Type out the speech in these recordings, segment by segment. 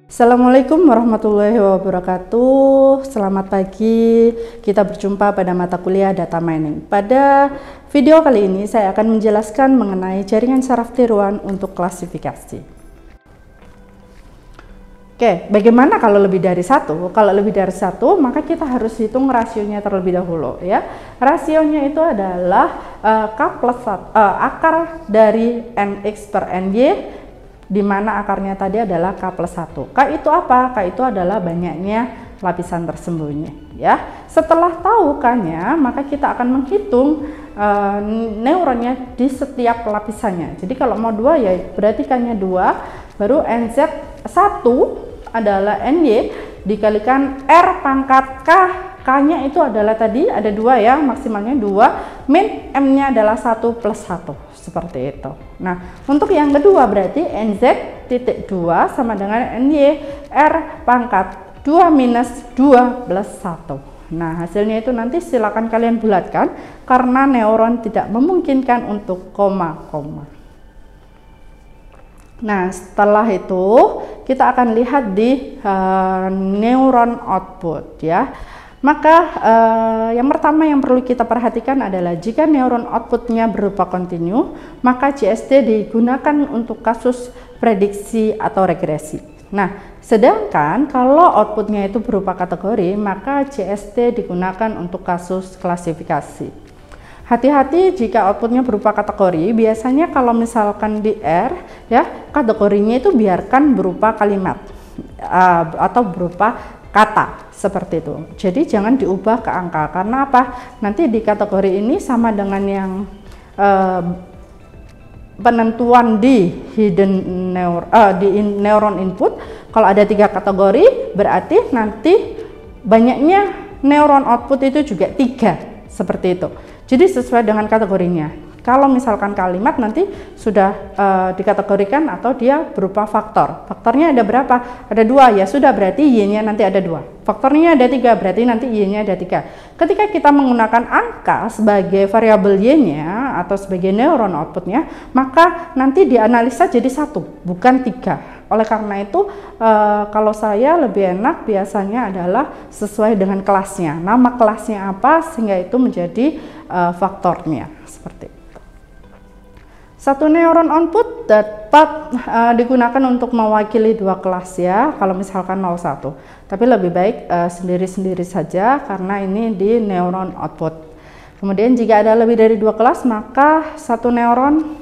Assalamualaikum warahmatullahi wabarakatuh. Selamat pagi. Kita berjumpa pada mata kuliah Data Mining. Pada video kali ini saya akan menjelaskan mengenai jaringan saraf tiruan untuk klasifikasi. Oke, bagaimana kalau lebih dari satu? Kalau lebih dari satu, maka kita harus hitung rasionya terlebih dahulu, ya. Rasionya itu adalah akar dari Nx per Ny, di mana akarnya tadi adalah K plus 1. K itu apa? K itu adalah banyaknya lapisan tersembunyi, ya. Setelah tahu K-nya, maka kita akan menghitung neuronnya di setiap lapisannya. Jadi kalau mau 2 ya berarti K-nya 2, baru NZ 1 adalah NY dikalikan R pangkat K. K-nya itu adalah tadi ada 2 ya, maksimalnya 2, min M-nya adalah 1 plus 1, seperti itu. Nah, untuk yang kedua berarti NZ.2 sama dengan NY R pangkat 2 minus 2 plus 1. Nah, hasilnya itu nanti silakan kalian bulatkan karena neuron tidak memungkinkan untuk koma-koma. Nah, setelah itu kita akan lihat di neuron output, ya. Maka yang pertama yang perlu kita perhatikan adalah jika neuron outputnya berupa kontinu, maka CST digunakan untuk kasus prediksi atau regresi. Nah, sedangkan kalau outputnya itu berupa kategori, maka CST digunakan untuk kasus klasifikasi. Hati-hati jika outputnya berupa kategori, biasanya kalau misalkan di R, ya, kategorinya itu biarkan berupa kalimat atau berupa kata seperti itu. Jadi jangan diubah ke angka, karena apa? Nanti di kategori ini sama dengan yang penentuan di neuron input. Kalau ada 3 kategori, berarti nanti banyaknya neuron output itu juga 3, seperti itu. Jadi sesuai dengan kategorinya. Kalau misalkan kalimat nanti sudah dikategorikan atau dia berupa faktor. Faktornya ada berapa? Ada 2, ya sudah berarti Y-nya nanti ada 2. Faktornya ada 3, berarti nanti Y-nya ada 3. Ketika kita menggunakan angka sebagai variabel Y-nya atau sebagai neuron outputnya, maka nanti dianalisa jadi 1, bukan 3. Oleh karena itu, kalau saya lebih enak biasanya adalah sesuai dengan kelasnya. Nama kelasnya apa sehingga itu menjadi faktornya, seperti itu. Satu neuron output dapat digunakan untuk mewakili 2 kelas, ya, kalau misalkan 01. Tapi lebih baik sendiri-sendiri saja karena ini di neuron output. Kemudian jika ada lebih dari 2 kelas, maka satu neuron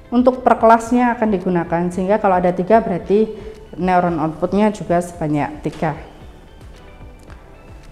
untuk per kelasnya akan digunakan, sehingga kalau ada 3 berarti neuron outputnya juga sebanyak 3.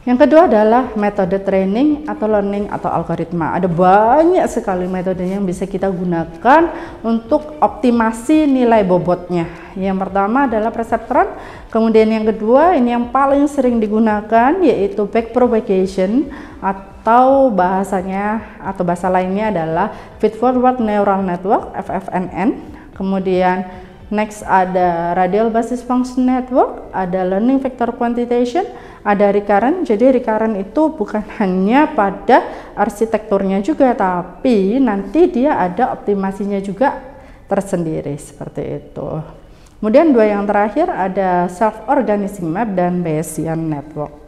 Yang kedua adalah metode training atau learning atau algoritma. Ada banyak sekali metode yang bisa kita gunakan untuk optimasi nilai bobotnya. Yang pertama adalah perseptron, kemudian yang kedua ini yang paling sering digunakan yaitu backpropagation atau bahasanya atau bahasa lainnya adalah feed forward neural network (FFNN). Kemudian next ada radial basis function network, ada learning vector quantitation, ada recurrent. Jadi recurrent itu bukan hanya pada arsitekturnya juga, tapi nanti dia ada optimasinya juga tersendiri, seperti itu. Kemudian 2 yang terakhir ada self organizing map dan Bayesian network.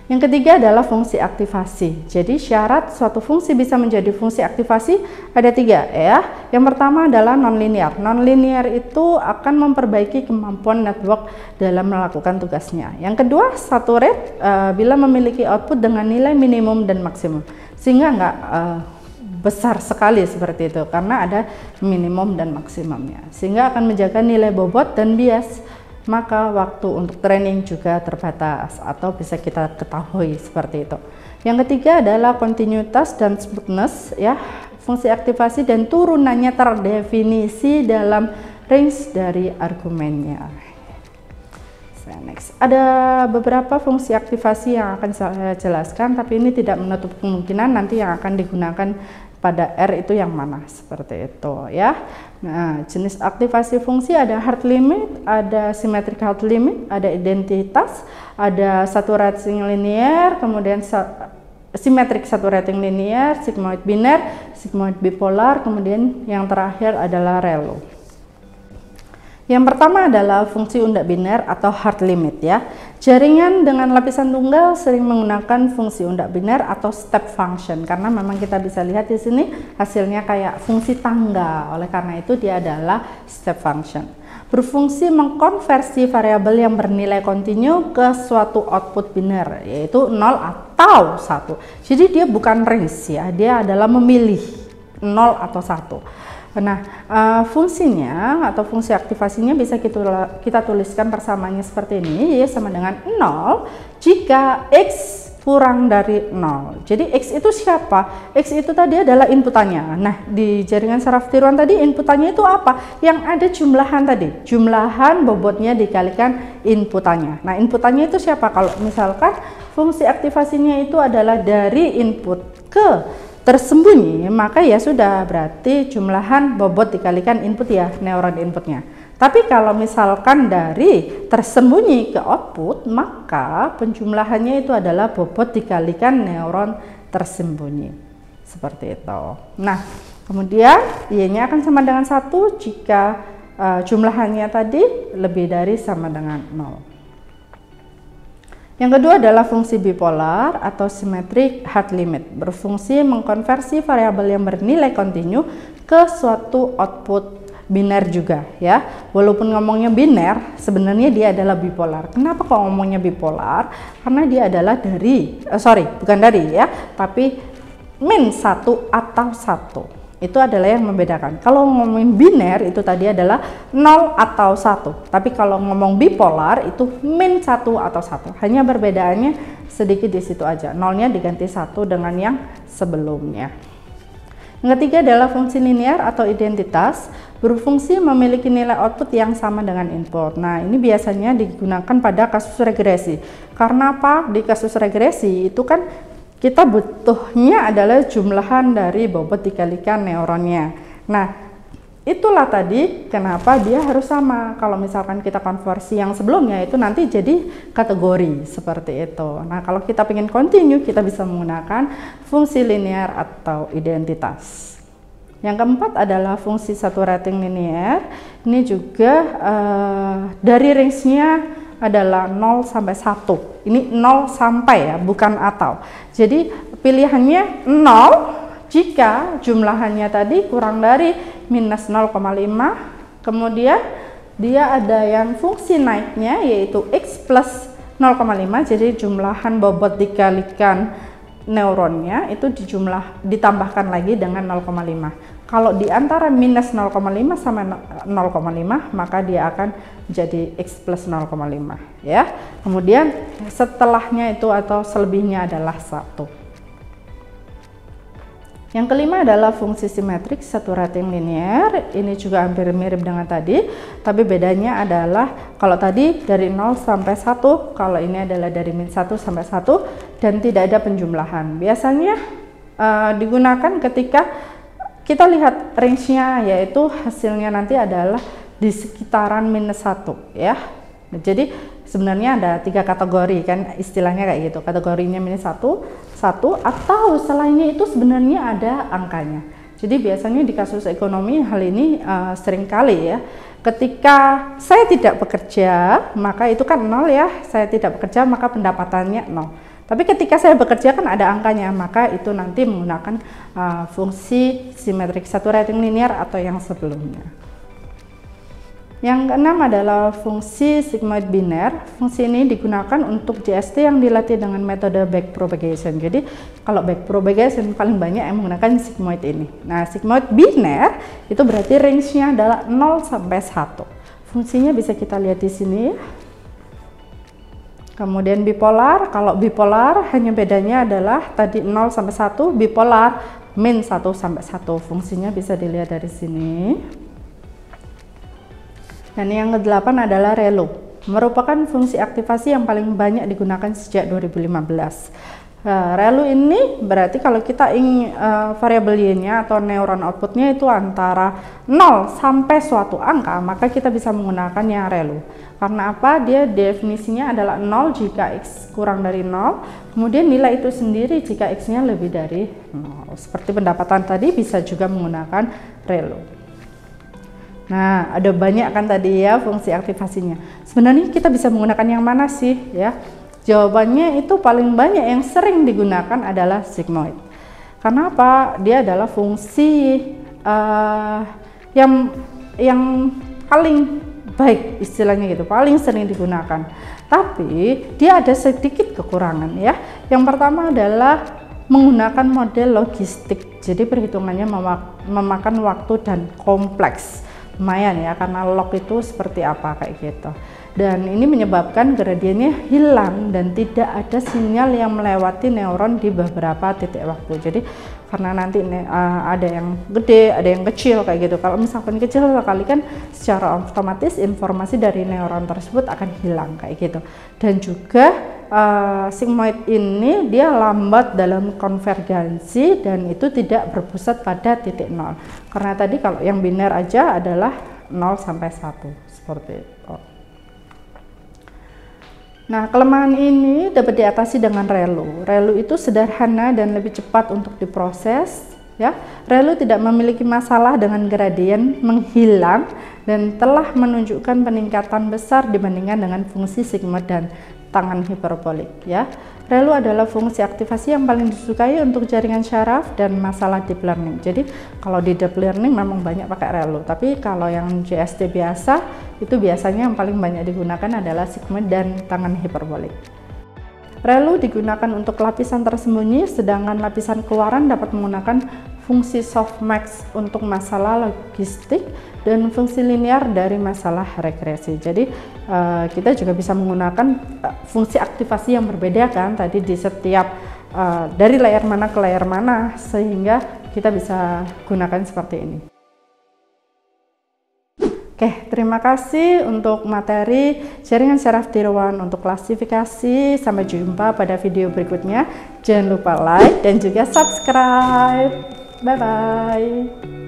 Yang ketiga adalah fungsi aktivasi. Jadi syarat suatu fungsi bisa menjadi fungsi aktivasi ada 3, ya. Yang pertama adalah nonlinear. Nonlinear itu akan memperbaiki kemampuan network dalam melakukan tugasnya. Yang kedua, saturate bila memiliki output dengan nilai minimum dan maksimum, sehingga nggak besar sekali seperti itu karena ada minimum dan maksimumnya, sehingga akan menjaga nilai bobot dan bias. Maka waktu untuk training juga terbatas atau bisa kita ketahui seperti itu. Yang ketiga adalah kontinuitas dan smoothness, ya. Fungsi aktivasi dan turunannya terdefinisi dalam range dari argumennya. Next. Ada beberapa fungsi aktivasi yang akan saya jelaskan, tapi ini tidak menutup kemungkinan nanti yang akan digunakan pada R itu yang mana, seperti itu, ya. Nah, jenis aktivasi fungsi ada hard limit, ada symmetric hard limit, ada identitas, ada saturating linear, kemudian symmetric saturating linear, sigmoid biner, sigmoid bipolar, kemudian yang terakhir adalah ReLU. Yang pertama adalah fungsi undak biner atau hard limit ya. Jaringan dengan lapisan tunggal sering menggunakan fungsi undak biner atau step function karena memang kita bisa lihat di sini hasilnya kayak fungsi tangga. Oleh karena itu dia adalah step function. Berfungsi mengkonversi variabel yang bernilai kontinu ke suatu output biner yaitu 0 atau 1. Jadi dia bukan range ya, dia adalah memilih 0 atau 1. Nah, fungsinya atau fungsi aktivasinya bisa kita tuliskan persamanya seperti ini, ya sama dengan 0 jika X kurang dari 0. Jadi X itu siapa? X itu tadi adalah inputannya. Nah, di jaringan saraf tiruan tadi inputannya itu apa? Yang ada jumlahan tadi, jumlahan bobotnya dikalikan inputannya. Nah, inputannya itu siapa? Kalau misalkan fungsi aktivasinya itu adalah dari input ke tersembunyi, maka ya sudah berarti jumlahan bobot dikalikan input ya, neuron inputnya. Tapi kalau misalkan dari tersembunyi ke output, maka penjumlahannya itu adalah bobot dikalikan neuron tersembunyi. Seperti itu. Nah, kemudian Y-nya akan sama dengan 1 jika jumlahannya tadi lebih dari sama dengan 0. Yang kedua adalah fungsi bipolar atau symmetric hard limit, berfungsi mengkonversi variabel yang bernilai kontinu ke suatu output biner juga ya. Walaupun ngomongnya biner, sebenarnya dia adalah bipolar. Kenapa kok ngomongnya bipolar? Karena dia adalah dari, bukan dari ya, tapi min 1 atau 1. Itu adalah yang membedakan. Kalau ngomongin biner itu tadi adalah 0 atau 1. Tapi kalau ngomong bipolar itu min 1 atau 1. Hanya perbedaannya sedikit di situ aja. Nolnya diganti 1 dengan yang sebelumnya. Yang ketiga adalah fungsi linear atau identitas, berfungsi memiliki nilai output yang sama dengan input. Nah, ini biasanya digunakan pada kasus regresi. Karena apa? Di kasus regresi itu kan kita butuhnya adalah jumlahan dari bobot dikalikan neuronnya. Nah, itulah tadi kenapa dia harus sama. Kalau misalkan kita konversi yang sebelumnya itu nanti jadi kategori seperti itu. Nah, kalau kita ingin continue, kita bisa menggunakan fungsi linear atau identitas. Yang keempat adalah fungsi saturating linear. Ini juga dari range-nya adalah 0 sampai 1. Ini 0 sampai ya, bukan atau. Jadi pilihannya 0 jika jumlahannya tadi kurang dari minus 0,5. Kemudian dia ada yang fungsi naiknya yaitu X plus 0,5. Jadi jumlahan bobot dikalikan neuronnya itu ditambahkan lagi dengan 0,5. Kalau di antara minus 0,5 sama 0,5 maka dia akan jadi X plus 0,5 ya. Kemudian setelahnya itu atau selebihnya adalah 1. Yang kelima adalah fungsi simetrik saturating linear. Ini juga hampir mirip dengan tadi, tapi bedanya adalah kalau tadi dari 0 sampai 1, kalau ini adalah dari min 1 sampai 1 dan tidak ada penjumlahan. Biasanya digunakan ketika kita lihat range-nya, yaitu hasilnya nanti adalah di sekitaran minus 1 ya. Jadi sebenarnya ada 3 kategori kan istilahnya kayak gitu. Kategorinya minus 1, atau selainnya itu sebenarnya ada angkanya. Jadi biasanya di kasus ekonomi hal ini sering kali ya. Ketika saya tidak bekerja maka itu kan 0 ya. Saya tidak bekerja maka pendapatannya 0. Tapi ketika saya bekerja kan ada angkanya, maka itu nanti menggunakan fungsi symmetric saturating linear atau yang sebelumnya. Yang keenam adalah fungsi sigmoid biner. Fungsi ini digunakan untuk JST yang dilatih dengan metode backpropagation. Jadi kalau backpropagation paling banyak yang menggunakan sigmoid ini. Nah, sigmoid biner itu berarti range-nya adalah 0 sampai 1. Fungsinya bisa kita lihat di sini. Kemudian bipolar, kalau bipolar hanya bedanya adalah tadi 0 sampai 1, bipolar min 1 sampai 1. Fungsinya bisa dilihat dari sini. Dan yang ke-8 adalah relu, merupakan fungsi aktivasi yang paling banyak digunakan sejak 2015. Relu ini berarti kalau kita ingin variabel Y-nya atau neuron outputnya itu antara 0 sampai suatu angka, maka kita bisa menggunakan yang relu. Karena apa? Dia definisinya adalah 0 jika X kurang dari 0, kemudian nilai itu sendiri jika X-nya lebih dari 0. Seperti pendapatan tadi bisa juga menggunakan relu. Nah, ada banyak kan tadi ya fungsi aktivasinya. Sebenarnya kita bisa menggunakan yang mana sih ya? Jawabannya itu paling banyak yang sering digunakan adalah sigmoid. Karena apa? Dia adalah fungsi yang paling baik istilahnya gitu, paling sering digunakan. Tapi dia ada sedikit kekurangan ya. Yang pertama adalah menggunakan model logistik. Jadi perhitungannya memakan waktu dan kompleks. Lumayan ya, karena log itu seperti apa kayak gitu. Dan ini menyebabkan gradiennya hilang dan tidak ada sinyal yang melewati neuron di beberapa titik waktu. Jadi karena nanti ada yang gede, ada yang kecil kayak gitu. Kalau misalkan kecil sekali kan secara otomatis informasi dari neuron tersebut akan hilang kayak gitu. Dan juga sigmoid ini dia lambat dalam konvergensi dan itu tidak berpusat pada titik nol. Karena tadi kalau yang biner aja adalah 0 sampai 1 seperti itu. Nah, kelemahan ini dapat diatasi dengan relu. Relu itu sederhana dan lebih cepat untuk diproses. Ya, relu tidak memiliki masalah dengan gradien menghilang dan telah menunjukkan peningkatan besar dibandingkan dengan fungsi sigmoid dan tangan hiperbolik. Ya, relu adalah fungsi aktivasi yang paling disukai untuk jaringan syaraf dan masalah deep learning. Jadi kalau di deep learning memang banyak pakai relu, tapi kalau yang GST biasa itu biasanya yang paling banyak digunakan adalah sigmoid dan tangan hiperbolik. Relu digunakan untuk lapisan tersembunyi, sedangkan lapisan keluaran dapat menggunakan fungsi softmax untuk masalah logistik dan fungsi linear dari masalah regresi. Jadi kita juga bisa menggunakan fungsi aktivasi yang berbeda kan tadi di setiap dari layer mana ke layer mana, sehingga kita bisa gunakan seperti ini. Oke, terima kasih untuk materi jaringan syaraf tier 1 untuk klasifikasi. Sampai jumpa pada video berikutnya. Jangan lupa like dan juga subscribe. Bye-bye.